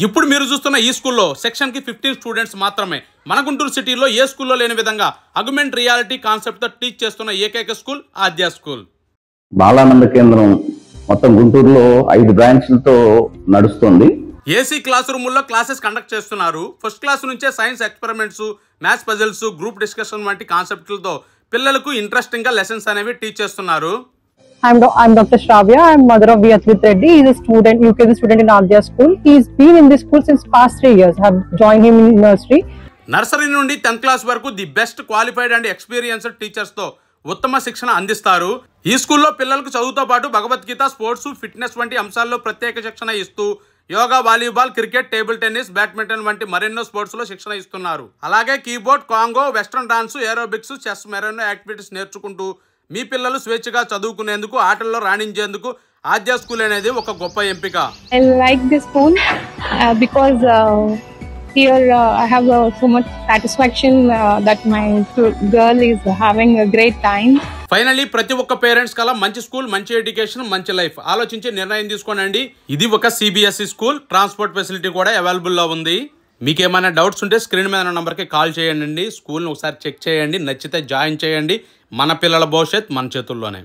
ఇప్పుడు మీరు చూస్తున్న ఈ స్కూల్లో సెక్షన్ కి 15 స్టూడెంట్స్ మాత్రమే. మన గుంటూరు సిటీలో ఏ స్కూల్లో లేని విధంగా ఆగ్మెంట్ రియాలిటీ కాన్సెప్ట్ తో టీచ్ చేస్తున్న ఏకైక స్కూల్ ఆద్య స్కూల్. బాలానంద కేంద్రం మొత్తం గుంటూరులో 5 బ్రాంచ్లతో నడుస్తుంది. ఏసీ క్లాస్ రూముల్లో క్లాసెస్ కండక్ట్ చేస్తున్నారు. ఫస్ట్ క్లాస్ నుంచే science experiments, maths puzzles, group discussion వంటి కాన్సెప్ట్లతో పిల్లలకు ఇంట్రెస్టింగ్ గా లెసన్స్ అనేవి టీచ్ చేస్తున్నారు. I'm Dr. Shravya. I'm mother of Viathrit Reddy. He's a student, UKG student in Adya School. He's been in this school since past 3 years. I have joined him in nursery. Nursery నుండి 10th class వరకు the best qualified and experienced teachers తో ఉత్తమ శిక్షణ అందిస్తారు. ఈ స్కూల్లో పిల్లలకు చదువుతో పాటు భగవద్గీత, స్పోర్ట్స్, ఫిట్నెస్ వంటి అంశాల్లో ప్రత్యేక శిక్షణ ఇస్తూ yoga, volleyball, cricket, table tennis, badminton వంటి మరెన్నో స్పోర్ట్స్ లో శిక్షణ ఇస్తున్నారు. అలాగే keyboard, Congo, western dance, aerobics, chess మరెన్నో యాక్టివిటీస్ నేర్చుకుంటూ మీ పిల్లలు స్వేచ్ఛగా చదువుకునేందుకు, ఆటల్లో రాణించేందుకు ఆద్య స్కూల్ అనేది ఒక గొప్ప ఎంపిక. I like this school because here I have so much satisfaction that my girl is having a great time. Finally ప్రతి ఒక్క పేరెంట్స్ కల మంచి స్కూల్, మంచి ఎడ్యుకేషన్, మంచి లైఫ్ ఆలోచించి నిర్ణయం తీసుకోనండి. ఇది ఒక సిబిఎస్ఈ స్కూల్. ట్రాన్స్పోర్ట్ ఫెసిలిటీ కూడా అవైలబుల్ లో ఉంది. మీకు ఏమైనా డౌట్స్ ఉంటే స్క్రీన్ మీద నంబర్కి కాల్ చేయండి. స్కూల్ని ఒకసారి చెక్ చేయండి, నచ్చితే జాయిన్ చేయండి. మన పిల్లల భవిష్యత్ మన చేతుల్లోనే.